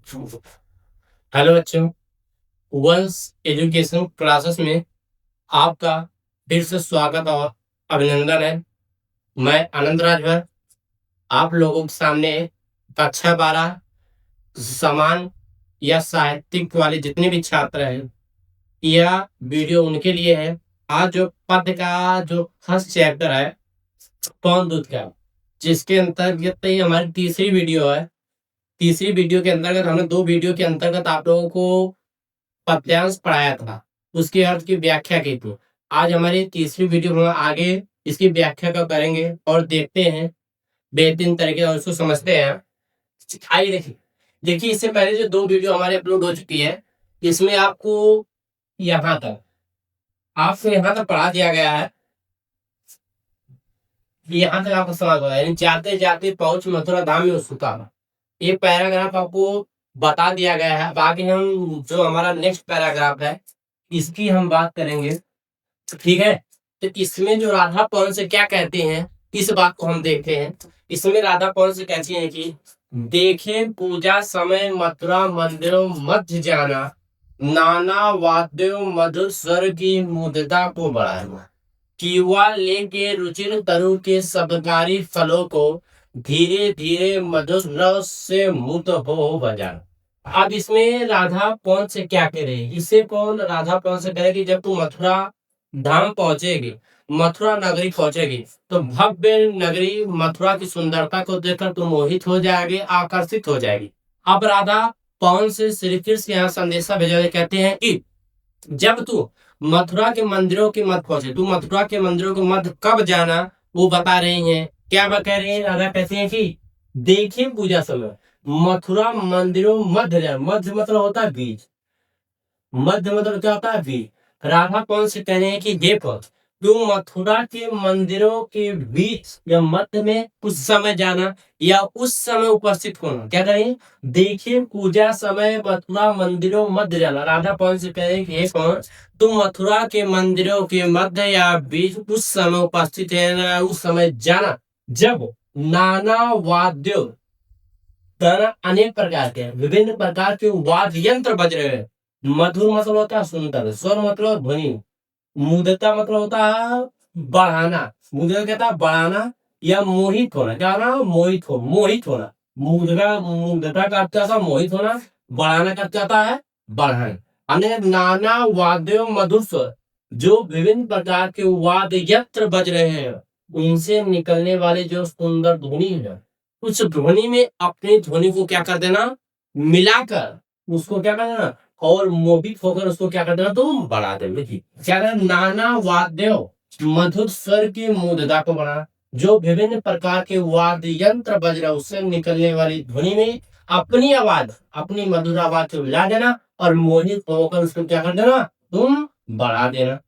Hello बच्चों, वंश education classes में आपका फिर से स्वागत और अभिनंदन है। मैं आनंद राजभर आप लोगों के सामने कक्षा 12 समान या साहित्यिक वाले जितने भी छात्र हैं, यह वीडियो उनके लिए है। आज जो पद्य का जो फर्स्ट चैप्टर है पवन दूत का, जिसके अंतर्गत ये हमारी तीसरी वीडियो है। तीसरी वीडियो के अंतर्गत हमने 2 वीडियो के अंतर्गत आप लोगों को पद्यांश पढ़ाया था, उसके अर्थ की व्याख्या की थी। आज हमारी तीसरी वीडियो में आगे इसकी व्याख्या का करेंगे और देखते हैं बेहतरीन तरीके और उसको समझते हैं। आइए देखिए इससे पहले जो 2 वीडियो हमारे अपलोड हो चुकी है, इसमें आपको यहाँ तक पढ़ा दिया गया है। यहाँ तक आपको समझ होगा, यानी जाते जाते पहुंच मथुरा धाम में उसका ये पैराग्राफ आपको बता दिया गया है। बाकी हम जो हमारा नेक्स्ट पैराग्राफ है इसकी हम बात करेंगे, ठीक है। तो इसमें जो राधा पवन से क्या कहते हैं इस बात को हम देखते हैं। इसमें राधा पवन से कहती है कि देखे पूजा समय मथुरा मंदिरों मध्य जाना, नाना वाद्यों मधुर स्वर की मुग्धता को बढ़ाना, कीवा लेके रुचिर तरु के सबकारी फलों को धीरे धीरे मधुर रस से मुक्त हो बजाना। अब इसमें राधा पवन से क्या कह रहे हैं, इससे कौन राधा पवन से कह रहे कि जब तू मथुरा धाम पहुंचेगी, मथुरा नगरी पहुंचेगी, तो भव्य नगरी मथुरा की सुंदरता को देखकर तू मोहित हो जाएगी, आकर्षित हो जाएगी। अब राधा पवन से श्री कृष्ण यहाँ संदेशा भेजा, कहते हैं कि जब तू मथुरा के मंदिरों के मध्य पहुंचे, तू मथुरा के मंदिरों के मध्य कब जाना वो बता रही हैं। क्या कह रही है राधा, कहते हैं कि देखिए पूजा समय मथुरा मंदिरों मध्य जाना। मध्य मतलब होता है बीच, मध्य मतलब क्या होता है बीच। राधा कौन से कह रहे हैं कि देखो तू मथुरा के मंदिरों के बीच या मध्य में उस समय जाना या उस समय उपस्थित होना। क्या करें, देखिए पूजा समय मथुरा मंदिरों मध्य जाना। राधा कौन से कह रहे हैं कि कौन तू मथुरा के मंदिरों के मध्य या बीच उस समय उपस्थित है, उस समय जाना जब नाना वाद्यों अनेक प्रकार के विभिन्न प्रकार के वाद्य यंत्र बज रहे हैं। मधुर मतलब होता है सुंदर, स्वर मतलब ध्वनि, मुग्धता मतलब होता है बढ़ाना। मुग्धता कहता है बढ़ाना या मोहित होना। क्या होना, मोहित होना। मुग्धता का अर्थ आता है मोहित होना, बढ़ाना का अर्थ आता है बढ़ाना। अन्य नाना वाद्यों मधुर स्वर, जो विभिन्न प्रकार के वाद्य यंत्र बज रहे हैं उनसे निकलने वाले जो सुंदर ध्वनि है, उस ध्वनि में अपनी ध्वनि को क्या कर देना, मिलाकर उसको क्या कर देना और मोहित होकर उसको क्या कर देना, तुम बढ़ा देंगे। क्या करना, नाना वाद्यों मधुर स्वर की मुग्धता को बढ़ाना। जो विभिन्न प्रकार के वाद्य यंत्र बज रहा है उससे निकलने वाली ध्वनि में अपनी आवाज, अपनी मधुर आवाज को मिला देना और मोहित होकर उसको क्या कर देना, तुम बढ़ा देना।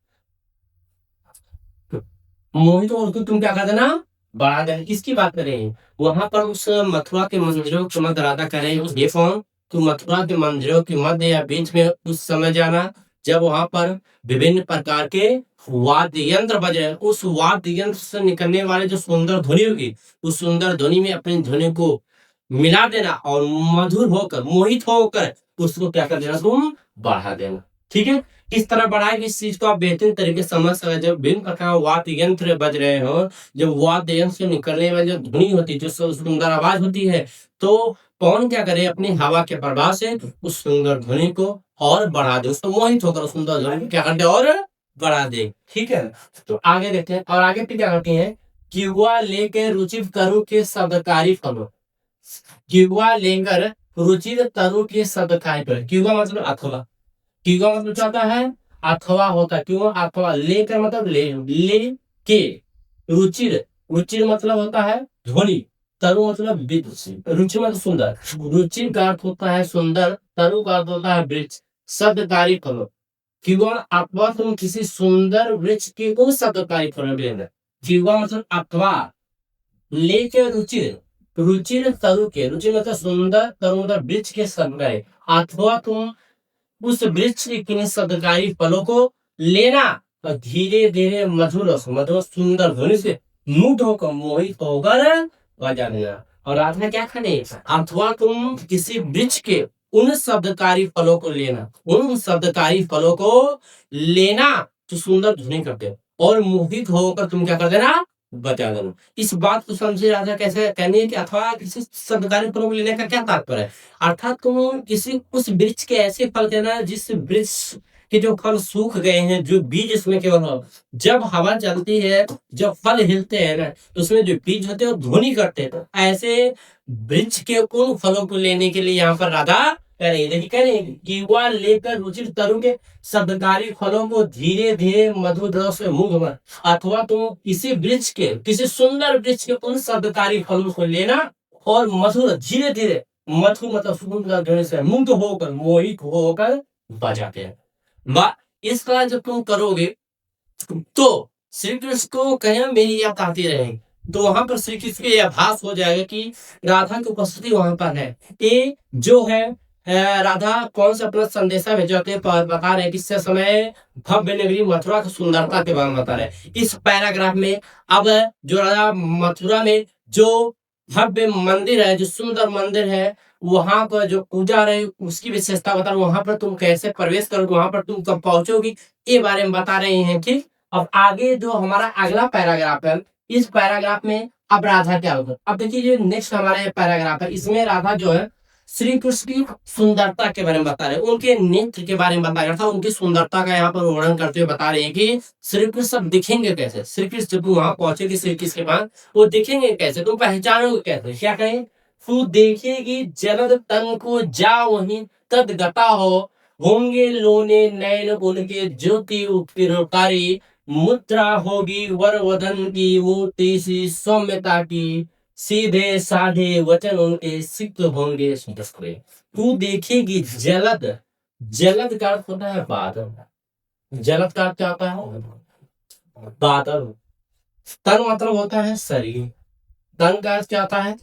मोहित होकर उसको तुम क्या कर देना, बढ़ा देना। किसकी बात कर रहे हैं, वहां पर उस मथुरा के मंदिरों के मध्य राधा कर रहे हैं ये कौन, तो मथुरा के मंदिरों के मध्य या बीच में उस समय जाना जब वहां पर विभिन्न प्रकार के वाद्य यंत्र बजे। उस वाद्य यंत्र से निकलने वाले जो सुंदर ध्वनि होगी, उस सुंदर ध्वनि में अपनी ध्वनि को मिला देना और मधुर होकर मोहित होकर उसको क्या कर देना, तुम बढ़ा देना। ठीक है, किस तरह बढ़ाए इस चीज को आप बेहतरीन तरीके से समझ सकते। जब विभिन्न प्रकार वाद्य यंत्र बज रहे हो, जब वाद्य यंत्र से निकलने वाली जो ध्वनि होती है, जो सुंदर आवाज होती है, तो पवन क्या करे, अपनी हवा के प्रभाव से उस सुंदर ध्वनि को और बढ़ा दे, उसको मोहित होकर उस सुंदर ध्वनि को क्या कर दे और बढ़ा दे। ठीक है, तो आगे देखते हैं। और आगे फिर क्या करती है, किवा लेके रुचि तरु के शब्दकारी फलों, किवा लेकर रुचिर तरु के शब्दकारी फल। किवा मतलब अथवा, किवा मतलब क्या होता है, अथवा होता है। क्यों अथवा, लेकर मतलब ले के, रुचिर, रुचिर मतलब होता है ध्वनि, तरु मतलब वृक्ष, रुचि मतलब सुंदर। रुचि का अर्थ होता है सुंदर, तरु का अर्थ होता है वृक्ष, शब्दकारी फलों। किवा अथवा तुम किसी सुंदर वृक्ष के उस शब्दकारी फलों लेना। किवा मतलब अथवा, लेके रुचिर, रुचिर तरु के, रुचि मतलब सुंदर, तरु मतलब वृक्ष के शब्दकारी, अथवा तुम उस वृक्ष के किन्हीं शब्दकारी फलों को लेना और धीरे धीरे मधुर सुंदर ध्वनि से मुग्ध होकर मोहित होकर बजा देना। और राधा क्या करे, अथवा तुम किसी वृक्ष के उन शब्दकारी फलों को लेना, उन शब्दकारी फलों को लेना जो सुंदर ध्वनि करते हो, और मोहित होकर तुम क्या कर देना, बजा देना। इस बात को समझे राजा कैसे कहने की, अथवा किसी शब्दकारी फलों को लेने का क्या तात्पर्य है। अर्थात तुम किसी उस वृक्ष के ऐसे फल देना जिस वृक्ष के जो फल सूख गए हैं, जो बीज इसमें केवल हो, जब हवा चलती है, जब फल हिलते हैं ना, तो उसमें जो बीज होते हैं वो ध्वनि करते हैं। तो ऐसे वृक्ष के उन फलों को लेने के लिए यहाँ पर राधा कह रही है, देखिए कह रही है कि वह लेकर रुचिर तरु के शब्दकारी फलों को धीरे धीरे मधुर रस से मुग्ध कर, अथवा तुम किसी वृक्ष के, किसी सुंदर वृक्ष के उन शब्दकारी फलों को लेना और मधुर धीरे धीरे, मधु मतलब सुंदर ध्वनि से मुग्ध होकर, मोहित होकर बजाते हैं। इस तरह जब तुम करोगे तो श्री कृष्ण को कहीं मेरी याद आती रहेगी, तो वहां पर श्री कृष्ण के आभास हो जाएगा कि राधा की उपस्थिति वहां पर है। ये जो है राधा कौन सा अपना संदेशा भेजते बता रहे, किस समय भव्य नगरी मथुरा की सुंदरता के बारे में बता रहे। इस पैराग्राफ में अब जो राधा मथुरा में जो भव्य मंदिर है, जो सुंदर मंदिर है, वहां पर जो पूजा रहे उसकी विशेषता बता रहे, वहां पर तुम कैसे प्रवेश करोगे, वहां पर तुम कब पहुंचोगी, ये बारे में बता रहे हैं। ठीक, अब आगे जो हमारा अगला पैराग्राफ है, इस पैराग्राफ में अब राधा क्या होगा। अब देखिए जो नेक्स्ट हमारा पैराग्राफ है, इसमें राधा जो है श्री कृष्ण की सुंदरता के बारे में बता रहे हैं, उनके नेत्र के बारे में बता रहा था, उनकी सुंदरता का यहाँ पर वर्णन करते हुए बता रहे हैं कि श्री कृष्ण सब दिखेंगे कैसे। श्री कृष्ण जब वहां पहुंचेगी श्री कृष्ण के पास, वो दिखेंगे कैसे, तुम पहचानोगे कैसे, क्या कहें, तू देखेगी जलद तन को जा वहीं तद गता हो, होंगे लोने नैन उनके ज्योति उत्कीर्णकारी, मुद्रा होगी वर वदन की मूर्ति सी सौम्यता की, सीधे साधे वचन उनके सिक्त होंगे सुदस्ते। तू देखेगी जलद, जलद का अर्थ होता है बादल, जलद का अर्थ क्या होता है, बादल। तन मतलब होता है शरीर, तन का अर्थ क्या होता है,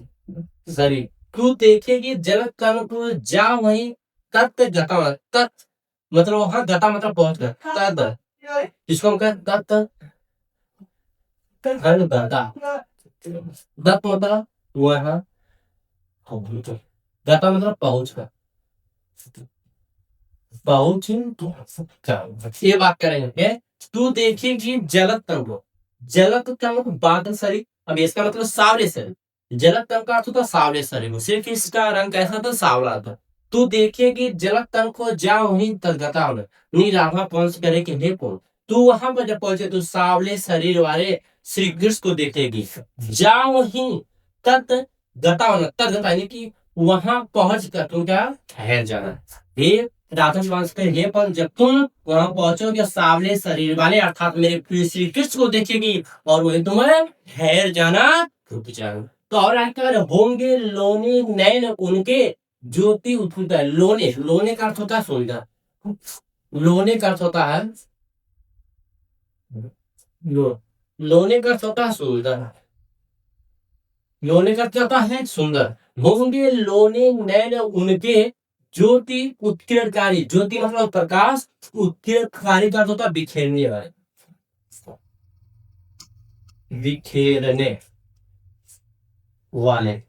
शरीर। तू देखेगी जलद तन को जा वहीं तत् गता, तत् मतलब वहां, गता मतलब पहुंच गया, तद इसको हम कहते दत्त मतलब वहां, गता मतलब पहुंच गया, पहुंच, ये बात करेंगे। तू देखेगी जलद तन को, जलद क्या मतलब बादल शरीर, अब इसका मतलब सावले शरीर, जलद तन का अर्थ होता सावले शरीर, सिर्फ इसका रंग कैसा था, सावला था। तू देखेगी जलद तन को जा वहीं तदगता होना, नी राधा पहुंच करे कि हे कौन, तू वहां पर जब पहुंचे तो सावले शरीर वाले श्री कृष्ण को देखेगी, जा वहीं तद गता होना, तद गता यानी कि वहां पहुंच कर तुम क्या ठहर जाना। हे राधा वंश के हे पर जब तुम वहां पहुंचोगे सावले शरीर वाले अर्थात मेरे प्रिय श्री कृष्ण को देखेगी और वही तुम्हें ठहर जाना, रुक जाना। तो और आकर होंगे लोने नैन उनके ज्योति उत्फुल्लित है। लोने, लोने का अर्थ होता है सुंदर, लोने का अर्थ होता है लोने का अर्थ होता है सुंदर, लोने का अर्थ होता है सुंदर। होंगे लोने नैन उनके ज्योति उत्कीर्णकारी, ज्योति मतलब प्रकाश, उत्कीर्णकारी का अर्थ होता है बिखेरने वाले, बिखेरने वाले,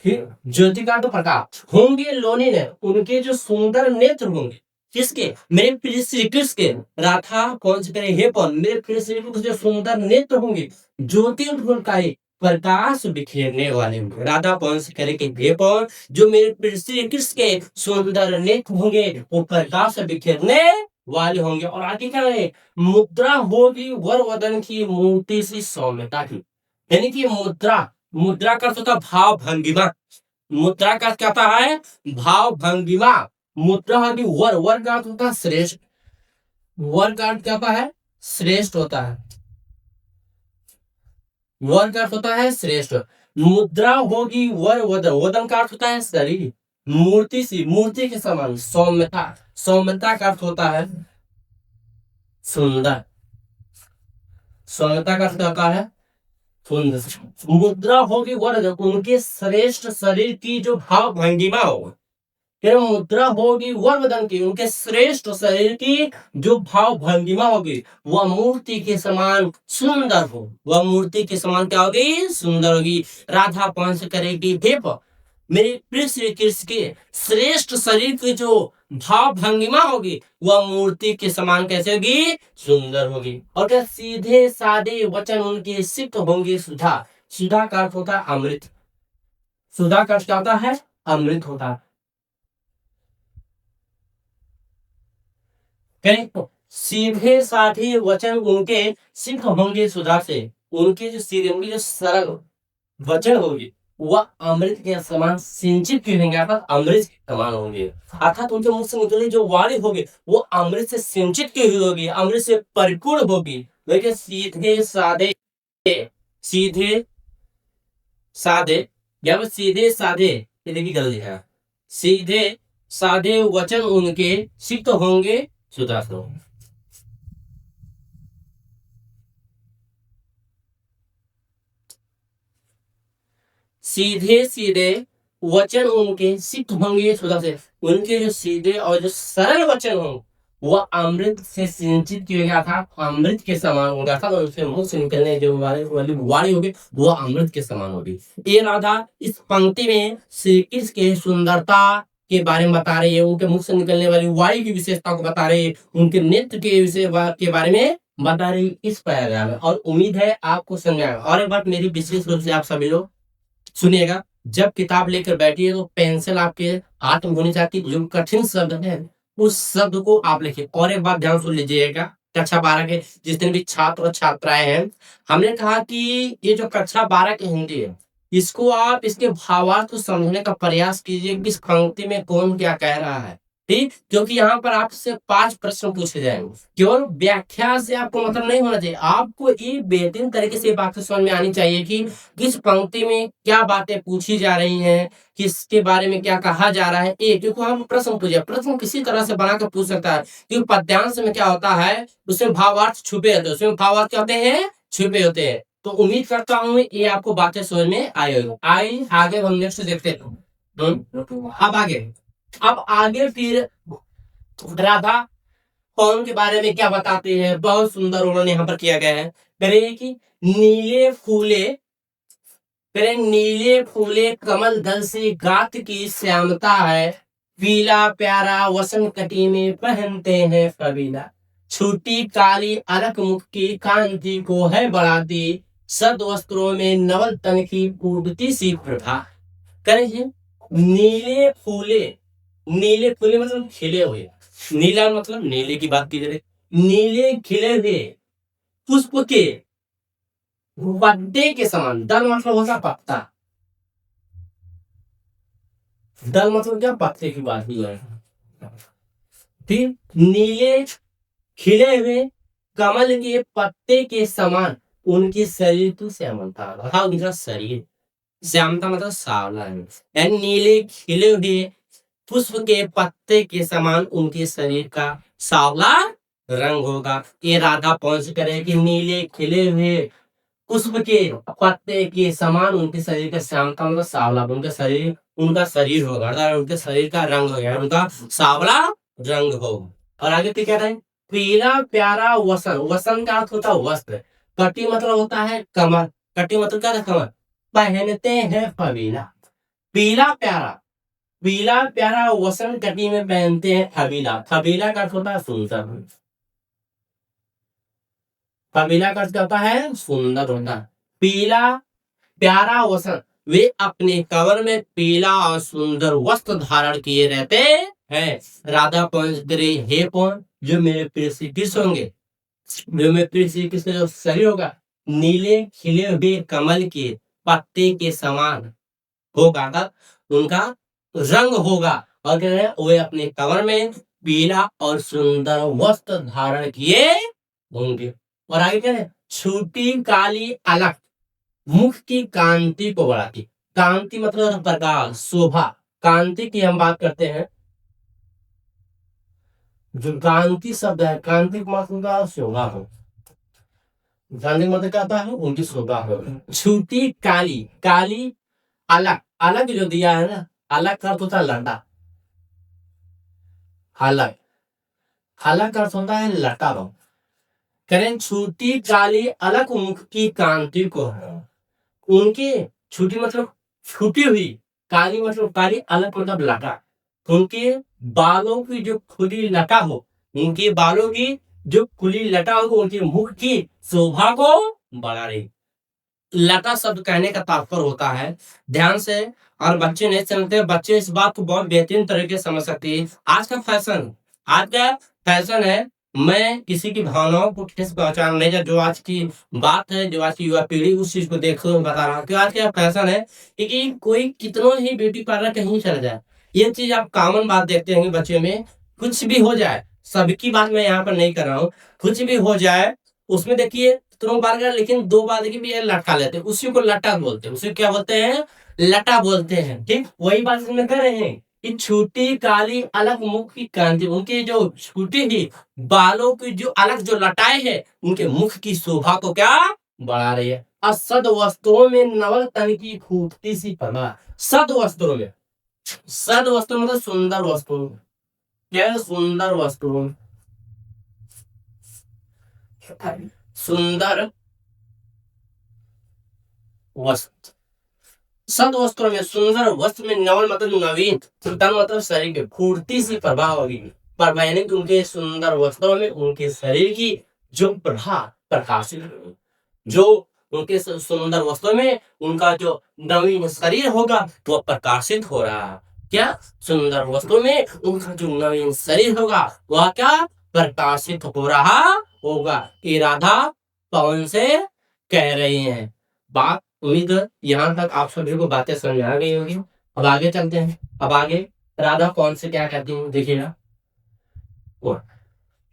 ज्योति का तो प्रकाश। होंगे लोने ने उनके जो सुंदर नेत्र होंगे, किसके, मेरे प्रिय श्री कृष्ण के। राधा कौन से करे, हे पौन, मेरे प्रिय श्री कृष्ण जो सुंदर नेत्र होंगे, ज्योति उत्कीर्णकारी, प्रकाश बिखेरने वाले होंगे। राधा कौन से करे कि हे पौन, जो मेरे प्रिय श्री कृष्ण के सुंदर नेत्र होंगे वो प्रकाश बिखेरने वाले होंगे। और आगे क्या है, मुद्रा होगी वर वदन की मूर्ति सी सौम्यता की, यानी कि मुद्रा, मुद्रा का अर्थ होता है भाव भंगिमा, मुद्रा का अर्थ क्या होता है, भाव भंगिमा। मुद्रा होगी वर, वर का अर्थ होता है श्रेष्ठ, वर का अर्थ क्या होता है, श्रेष्ठ होता है, वर का अर्थ होता है श्रेष्ठ। मुद्रा होगी वर वदन, वदन का अर्थ होता है शरीर, मूर्ति सी, मूर्ति के समान, सौम्यता, सौम्यता का अर्थ होता है सुंदर, सौम्यता का अर्थ क्या होता है सुंदर। मुद्रा होगी वर, उनके श्रेष्ठ शरीर की जो भाव भंगिमा हो, मुद्रा होगी वर वदन की, उनके श्रेष्ठ शरीर की जो भाव भंगिमा होगी वह मूर्ति के समान सुंदर हो, वह मूर्ति के समान क्या होगी, सुंदर होगी। राधा पंच करेगी भेप, मेरे प्रिय श्री कृष्ण के श्रेष्ठ शरीर की जो भाव भंगिमा होगी वह मूर्ति के समान कैसे होगी, सुंदर होगी। और क्या सीधे साधे वचन उनके सिक्त होंगे सुधा। सुधा का अर्थ होता है अमृत। सुधा का अर्थ क्या होता है, अमृत होता है। करें सीधे साधे वचन उनके सिक्त होंगे सुधा से। उनके जो सीधे, उनकी जो सरल वचन होगी वह अमृत के समान सिंचित क्यों होंगे, अर्थात अमृत के समान होंगे। अर्थात उनके मुख से निकलने जो वाणी होगी वो अमृत से सिंचित की हुई होगी, अमृत से परिपूर्ण होगी। देखिए सीधे साधे, सीधे साधे या फिर सीधे साधे, ये देखिए गलत है। सीधे साधे वचन उनके सिक्त होंगे सुधा से। सीधे सीधे वचन उनके सिक्त होंगे सुधा से। उनके जो सीधे और जो सरल वचन हो वह अमृत से सिंचित किया गया था, अमृत के समान हो गया था। और उसके मुंह से निकलने जो वाणी होगी वह अमृत के समान होगी। ये राधा इस पंक्ति में श्री कृष्ण के सुंदरता के बारे में बता रही है, उनके मुख से निकलने वाली वाणी की विशेषता को बता रही है, उनके नृत्य के विषय के बारे में बता रही इस पैराग्राफ में। और उम्मीद है आपको समझ आएगा। और एक बात मेरी विशेष रूप से आप सभी लोग सुनिएगा, जब किताब लेकर बैठिए तो पेंसिल आपके हाथ में होनी चाहिए। जो कठिन शब्द है उस शब्द को आप लिखिए। और एक बात ध्यान सुन लीजिएगा, कक्षा 12 के जितने भी छात्र और छात्राएं हैं, हमने कहा कि ये जो कक्षा 12 की हिंदी है इसको आप इसके भावार्थ को समझने का प्रयास कीजिए कि इस पंक्ति में कौन क्या कह रहा है। ठीक, क्योंकि यहाँ पर आपसे 5 प्रश्न पूछे जाएंगे। केवल व्याख्या से आपको मतलब नहीं होना चाहिए, आपको ये बेहतरीन तरीके से बात समझ में आनी चाहिए कि किस पंक्ति में क्या बातें पूछी जा रही हैं, किसके बारे में क्या कहा जा रहा है। एक क्योंकि हम प्रश्न पूछे, प्रश्न किसी तरह से बना कर पूछ सकता है, क्योंकि पद्यांश में क्या होता है उसमें भावार्थ छुपे होते हैं, उसमें भावार्थ क्या होते हैं, छुपे होते हैं। तो उम्मीद करता हूँ ये आपको बातें समझ में आई होगी। आइए आगे हम नेक्स्ट देखते हैं। अब आगे फिर राधा कौन के बारे में क्या बताते हैं, बहुत सुंदर उन्होंने यहाँ पर किया गया है। करें कि नीले फूले, करें नीले फूले कमल दल से गात की श्यामता है, पीला प्यारा वसन कटी में पहनते हैं कबीला, छोटी काली अलक मुख की कांति को है बढ़ाती, सद वस्त्रों में नवल तन की पूर्वती सी प्रभा। करें नीले फूले, नीले फूले मतलब खिले हुए, नीला मतलब नीले की बात की जाए, नीले खिले हुए पुष्प के पत्ते के समान। दल मतलब होता पत्ता, दल मतलब क्या, पत्ते की बात की जाए। फिर नीले खिले हुए कमल के पत्ते के समान उनके शरीर तो श्यामलता, हाँ उनका शरीर श्यामता मतलब सावला है, यानी नीले खिले हुए पुष्प के पत्ते के समान उनके शरीर का सावला रंग होगा। ये राधा पहुंच करे कि नीले खिले हुए पुष्प के पत्ते के समान उनके शरीर का श्यामता मतलब सावला, उनका शरीर होगा, उनके शरीर का रंग होगा, उनका सावला रंग होगा। और आगे क्या कहता है, पीला प्यारा वसन, वसन का अर्थ होता है वस्त्र, कटी मतलब होता है कमर, कटी मतलब क्या है कमर, पहनते हैं फबीला, पीला प्यारा, पीला प्यारा वसन कटी में पहनते हैं फबीला। फबीला का अर्थ होता है सुंदर, फबीला का अर्थ क्या होता है, सुंदर होता है। पीला प्यारा वसन, वे अपने कमर में पीला और सुंदर वस्त्र धारण किए रहते हैं। राधा पंचदरी हे कौन, जो मेरे प्रिय श्री कृष्ण होंगे, जो मेरे प्रिय श्री कृष्ण जो शरीर होगा नीले खिले हुए कमल के पत्ते के समान होगा, था उनका रंग होगा। और कह रहे हैं वे अपने कमर में पीला और सुंदर वस्त्र धारण किए होंगे। और आगे कह रहे हैं छोटी काली अलग मुख की कांति को बढ़ाती, कांति मतलब प्रकाश, शोभा, कांति की हम बात करते हैं, जो कांति शब्द है, कांति मतलब शोभा हो, कांति मतलब क्या होता है, उनकी शोभा हो। छोटी काली, काली अलग, अलग जो दिया है ना, अलग का अर्थ होता है लटा, अलग, अलग का अर्थ होता है लटा रो। करें छोटी काली अलग मुख की कांति को, उनके छुटी मतलब छुटी हुई काली मतलब काली, अलग मतलब लटा। उनके बालों की जो खुली लटा हो, उनके बालों की जो खुली लटा हो, उनके मुख की शोभा को बढ़ा रही। लता शब्द कहने का तात्पर्य होता है, ध्यान से, और बच्चे नहीं समझते, बच्चे इस बात को बहुत बेहतरीन तरीके से समझ सकते हैं। आज का फैशन है, मैं किसी की भावनाओं को ठेस पहुंचाना नहीं, जो आज की बात है, जो आज की युवा पीढ़ी उस चीज को देखते हुए बता रहा हूँ कि आज का फैशन है कि कोई कितनों ही ब्यूटी पार्लर कहीं चला जाए, ये चीज आप कॉमन बात देखते होंगे बच्चे में। कुछ भी हो जाए, सबकी बात मैं यहाँ पर नहीं कर रहा हूँ, कुछ भी हो जाए उसमें देखिए तुरंत बार कर, लेकिन 2 बार की भी ये लटका लेते हैं, उसी को लटा बोलते हैं, उसी क्या बोलते हैं, लटा बोलते हैं। ठीक वही बात इसमें कर रहे हैं कि छोटी काली अलग मुख की कांति, उनकी जो छोटी ही बालों की जो अलग जो लटाएं है, उनके मुख की शोभा को क्या बढ़ा रही है। असद वस्त्रों में नवल तन की खूबती सी परमा। सद वस्त्रों में, सद वस्त्रों मतलब सुंदर वस्त्रों, क्या सुंदर वस्त्रों, सुंदर वस्त्र, सद वस्त्रों में, सुंदर वस्त्र में, नवल मतलब नवीन, तन मतलब शरीर की फूर्ति सी प्रभा होगी। प्रभा यानी कि उनके सुंदर वस्त्रों में उनके शरीर की जो प्रभा प्रकाशित होगी। जो उनके सुंदर वस्त्रों में उनका जो नवीन शरीर होगा वो प्रकाशित हो रहा है। क्या सुंदर वस्त्रों में उनका जो नवीन शरीर होगा वह क्या प्रकाशित हो रहा होगा। ये राधा पवन से कह रही हैं। बात उम्मीद है यहाँ तक आप सभी को बातें समझ में आ गई होगी। अब आगे चलते हैं। अब आगे राधा कौन से क्या कहती है देखिएगा।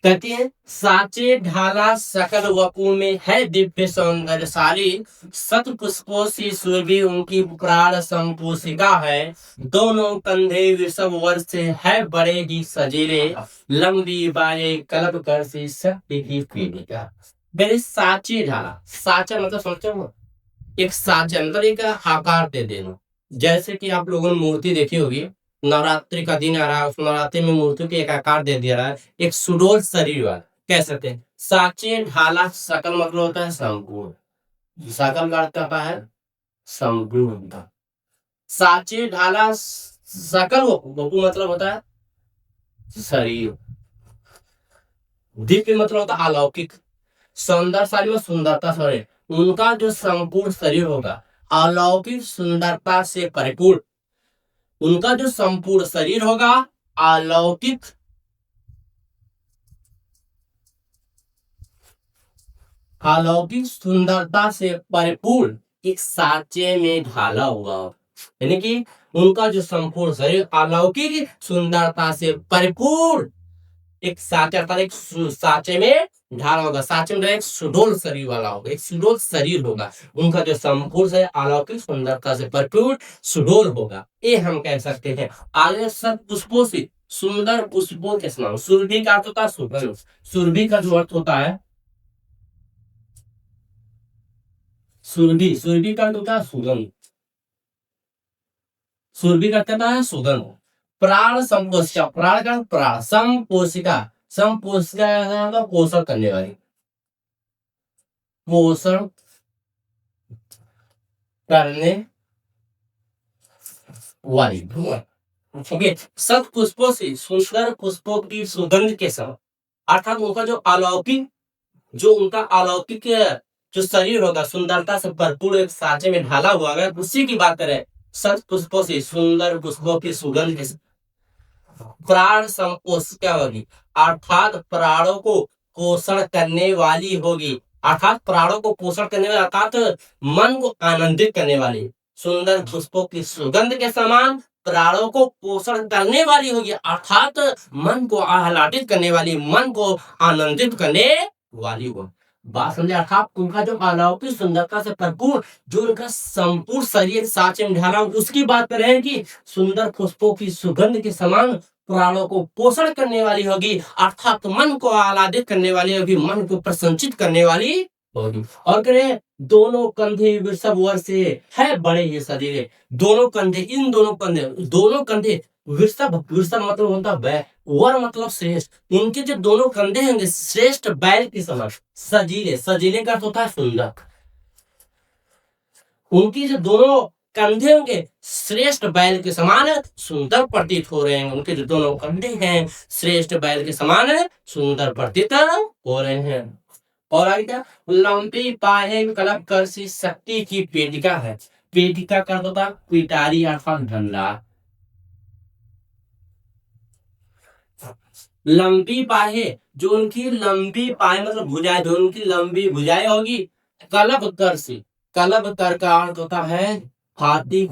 कहती है, साचे ढाला सकल वपु में है दिव्य सौंदर्यशाली, सत पुष्पों सी सुरभि उनकी प्राण संपोषिका है। दोनों कंधे वृषभ वर्ष से है बड़े ही सजीले, लंबी बाहें कल्प कर सी शक्ति की पीड़िका। मेरे साचे ढाला, साचा मतलब समझते हो, एक साचे अंदर एक आकार दे देना। जैसे कि आप लोगों ने मूर्ति देखी होगी, नवरात्रि का दिन आ रहा है, उस नवरात्रि में मूर्ति को एक आकार दे दिया रहा है, एक सुडोल शरीर वाला, कह सकते हैं। साचे ढाला सकल मतलब होता है संपूर्ण, सकल का अर्थ होता है संपूर्ण। साचे ढाला सकल वपु मतलब होता है शरीर, दिव्य मतलब होता है अलौकिक, सौंदर्यशाली में सुंदरता शरीर, उनका जो संपूर्ण शरीर होगा अलौकिक सुंदरता से परिपूर्ण, उनका जो संपूर्ण शरीर होगा अलौकिक अलौकिक सुंदरता से परिपूर्ण एक साचे में ढाला हुआ, यानी कि उनका जो संपूर्ण शरीर अलौकिक सुंदरता से परिपूर्ण एक साचे, अर्थात एक साचे में ढाला होगा। साचे में एक सुडोल शरीर वाला होगा, एक सुडोल शरीर होगा, उनका जो संपूर्ण है अलौकिक सुंदरता से भरपूर सुडोल होगा, ये हम कह सकते हैं। आगे सब पुष्पों से, सुंदर पुष्पों के समान, सुरभि का अर्थ होता है सुगंध, सुरभि का जो अर्थ होता है सुरभि, सुरभि का अर्थ होता है सुगंध, सुरभि का अर्थ होता है सुगंध। प्राण संपोषिका, प्राण का प्राण, संपोषिका, संपोषिका का पोषण करने वाली, पोषण करने वाली। ठीक है, सब पुष्पों से, सुंदर पुष्पों की सुगंध के साथ, अर्थात उनका जो अलौकिक, जो उनका अलौकिक जो शरीर होगा सुंदरता से भरपूर एक साचे में ढाला हुआ, अगर उसी की बात करें, सब पुष्पों से, सुंदर पुष्पों की सुगंध के साथ प्राण संपोषिका होगी, अर्थात प्राणों को पोषण करने वाली होगी, अर्थात प्राणों को पोषण करने वाली, अर्थात मन को आनंदित करने वाली, सुंदर पुष्पों की सुगंध के समान प्राणों को पोषण करने वाली होगी, अर्थात मन को आह्लादित करने वाली, मन को आनंदित करने वाली हो। बात समझे, अर्थात उनका जो अलौकिक सुंदरता से भरपूर जो उनका संपूर्ण शरीर साचे में ढाला, उसकी बात कर रहे हैं कि सुंदर पुष्पों की सुगंध के समान प्राणों को पोषण करने वाली होगी, अर्थात मन को आह्लादित करने वाली होगी, मन को प्रसन्नचित करने वाली होगी। और करें, दोनों कंधे वृषभ वर्ष से है बड़े ही सजीले, दोनों कंधे, इन दोनों कंधे वृषभ, वृषभ मतलब होता है बैल, वर मतलब श्रेष्ठ, इनके जो दोनों कंधे होंगे श्रेष्ठ बैल के समान, सजीले, सजीले का अर्थ होता है सुंदर, उनकी जो दोनों कंधे उनके श्रेष्ठ बैल के समान सुंदर प्रतीत हो रहे हैं। उनके जो दोनों कंधे हैं श्रेष्ठ बैल के समान सुंदर प्रतीत हो रहे हैं। और आगे क्या, लंबी बाहें कलप कर सी शक्ति की पेटिका है। पेटिका का होता पिटारी अर्थात डंडा। लंबी बाहें, जो उनकी लंबी बाहें मतलब भुजाएं, जो उनकी लंबी भुजाएं होगी। कलब कर सी, कलब कर का अर्थ होता है हाथी,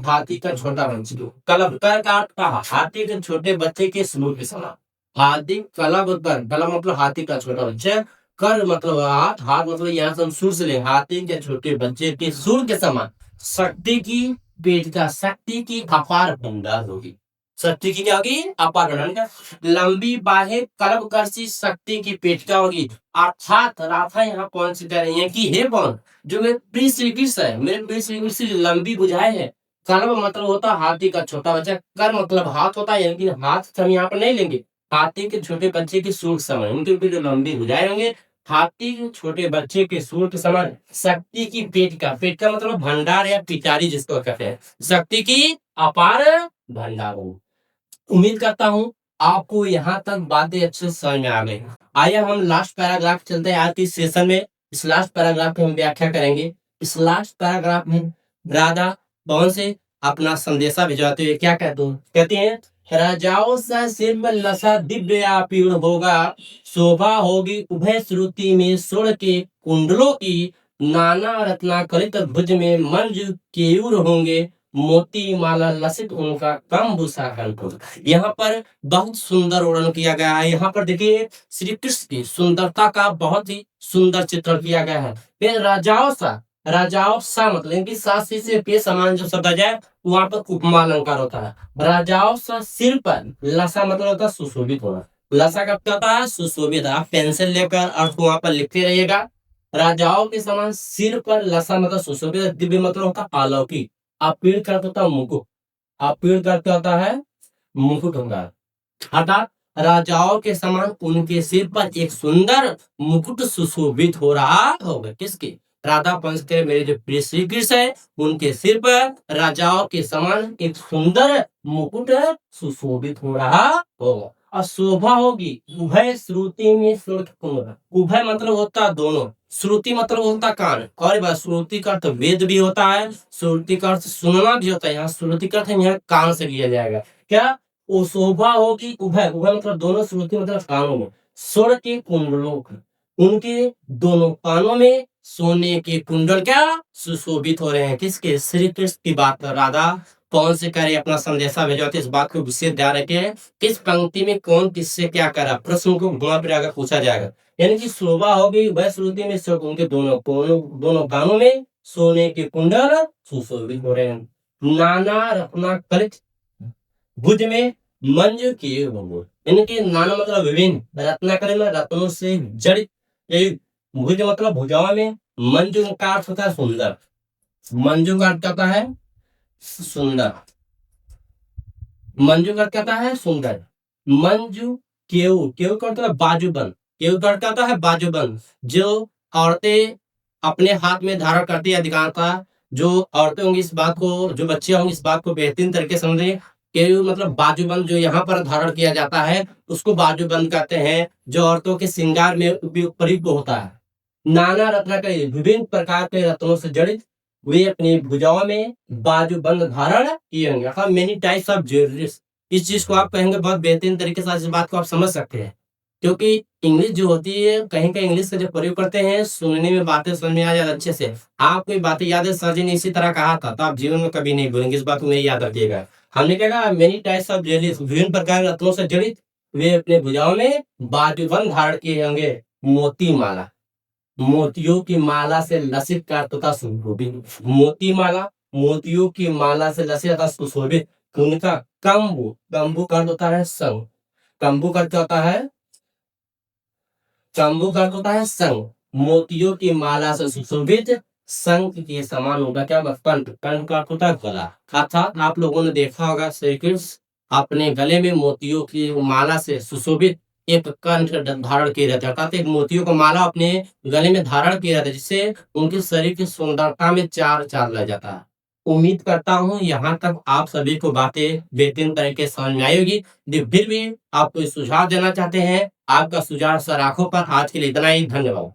हाथी का छोटा बच्चा। कलब कर का अर्थ था हाथी के छोटे बच्चे के सूंड के समान। हाथी कलब कर, कलब मतलब हाथी का छोटा बच्चा, कर मतलब हाथ, हाथ मतलब यहाँ से हम सूर से ले, हाथी के छोटे बच्चे के सूर के समान शक्ति की पेट का, शक्ति की अपार भंडार होगी। शक्ति की क्या होगी? अपार भंडार। लंबी बाहें कलब कर सी शक्ति की पेटिका होगी। अर्थात राधा यहाँ कौन सी कह रही है कि हे कौन, जो मेरे प्रिय श्री कृष्ण है, मेरे प्रिय श्री कृष्ण लंबी बुझाए है। कलब मतलब होता हाथी का छोटा बच्चा, कर मतलब हाथ होता है, यानी कि हाथ हम यहाँ पर नहीं लेंगे। हाथी के छोटे बच्चे की सूर समय, उनके जो लंबी बुझाए होंगे हाथी के छोटे बच्चे के सूर के समान शक्ति की पेटिका, पेटिका मतलब भंडार या पिटारी जिसको कहते हैं, शक्ति की अपार भंडार हो। उम्मीद करता हूँ आपको यहाँ तक बातें अच्छे से समझ में आ गई। आइए हम लास्ट पैराग्राफ चलते हैं आज के सेशन में। इस लास्ट पैराग्राफ की हम व्याख्या करेंगे। इस लास्ट पैराग्राफ में राधा पवन से अपना संदेशा भिजवाते हुए क्या कहती हैं, राजाओं सा सिर में लसा दिव्य आपीर्ण होगा, शोभा होगी उभय श्रुति में सुर के कुंडलों की, नाना रत्नाकरित भुज में मंज केयूर होंगे, मोती माला लसित उनका कम्बुसा कंठ। यहाँ पर बहुत सुंदर वर्णन किया गया है। यहाँ पर देखिए श्री कृष्ण की सुंदरता का बहुत ही सुंदर चित्रण किया गया है। फिर राजाओं सा, राजाओं सा मतलब कि सासी से पे समान जो शब्द आ जाए वहां पर उपमा अलंकार होता है। राजाओं सा सिर पर, लसा मतलब होता है सुशोभित होना, लसा का क्या होता है? सुशोभित। आप पेंसिल लेकर अर्थ वहां पर लिखते रहिएगा। राजाओं के समान सिर पर, लसा मतलब सुशोभित, दिव्य मतलब होता अलौकिक, अपीड़ का होता है मुकुट, अपीड़ का क्या होता है? मुकुट होता है। अर्थात राजाओं के समान उनके सिर पर एक सुंदर मुकुट सुशोभित हो रहा होगा। किसके? राधा पंच के मेरे जो प्रिय श्री कृष्ण है उनके सिर पर राजाओं के समान एक सुंदर मुकुट सुशोभित हो रहा होगा। और शोभा होगी उभय श्रुति में सुर्ख कुंड। उभय मतलब होता दोनों, श्रुति मतलब होता कान, और बात श्रुति का अर्थ वेद भी होता है, श्रुति का अर्थ सुनना भी होता है। यहाँ श्रुति का अर्थ यहाँ कान से लिया जाएगा। क्या? वो शोभा होगी उभय, उभय मतलब दोनों, श्रुति मतलब कानों में, स्वर के कुंडलों, उनके दोनों कानों में सोने के कुंडल क्या सुशोभित हो रहे हैं। किसके? श्री कृष्ण की बात कर राधा कौन से करे अपना संदेशा भेजवाते, इस बात को विशेष ध्यान रखें। किस पंक्ति में कौन किससे क्या करा, प्रश्न को घुमा फिरा कर पूछा जाएगा। यानी कि शोभा होगी वह श्रुति में उनके दोनों कानों में सोने के कुंडल सुशोभित हो रहे हैं। नाना रत्नाकरित भुज में मंज किए होंगे, इनके नाना मतलब विभिन्न, रत्नाकरित में रत्नों से जड़ित, भुज मतलब भुजाओं में, मंजू का अर्थ होता है सुंदर, मंजू का अर्थ कहता है सुंदर, मंजू का अर्थ कहता है सुंदर। मंजू केऊ, केऊ का अर्थ है बाजूबंद, केऊ का अर्थ कहता है बाजूबंद, जो औरतें अपने हाथ में धारण करती है। अधिकांशतः जो औरतें होंगी इस बात को, जो बच्चे होंगे इस बात को बेहतरीन तरीके से समझे। केऊ मतलब बाजूबंद, जो यहाँ पर धारण किया जाता है उसको बाजूबंद कहते हैं, जो औरतों के श्रृंगार में प्रयुक्त होता है। नाना रत्न के विभिन्न प्रकार के रत्नों से जड़ित, वे अपनी भुजाओं में बाजूबंद धारण किए होंगे, अर्थात मेनी टाइप्स ऑफ ज्वेलरीज। इस चीज को आप कहेंगे बहुत बेहतरीन तरीके से, इस बात को आप समझ सकते हैं। क्योंकि इंग्लिश जो होती है कहीं कहीं इंग्लिश का जो प्रयोग करते हैं सुनने में बातें समझ में आ जाए अच्छे से। आपको ये बातें याद है, सर जी ने इसी तरह कहा था, तो आप जीवन में कभी नहीं भूलेंगे, इस बात को मेरी याद रखिएगा। हमने क्या कहा? मेनी टाइप्स ऑफ ज्वेलरीज, विभिन्न प्रकार के रत्नों से जड़ित, वे अपने भुजाओं में बाजूबंद धारण किए होंगे। मोती माला, मोतियों की माला से लसित का तथा सुशोभित, मोती माला, मोतियों की माला से लसित तथा सुशोभित। उनका कंबु, कंबु का अर्थ होता है संग, कंबु का अर्थ होता है, कंबु का अर्थ होता है संग, मोतियों की माला से सुशोभित, संग के समान होगा क्या? कंठ, कंठ का अर्थ होता है गला। अर्थात आप लोगों ने देखा होगा श्री कृष्ण अपने गले में मोतियों की माला से सुशोभित एक कंठ धारण किए रहते हैं, अर्थात एक मोतियों का माला अपने गले में धारण किए रहते हैं, जिससे उनके शरीर की सुंदरता में चार चांद लग जाता है। उम्मीद करता हूँ यहाँ तक आप सभी को बातें बेहतरीन तरीके से समझ में आई होगी। फिर भी आप कोई सुझाव देना चाहते हैं? आपका सुझाव सर आँखों पर। आज के लिए इतना ही, धन्यवाद।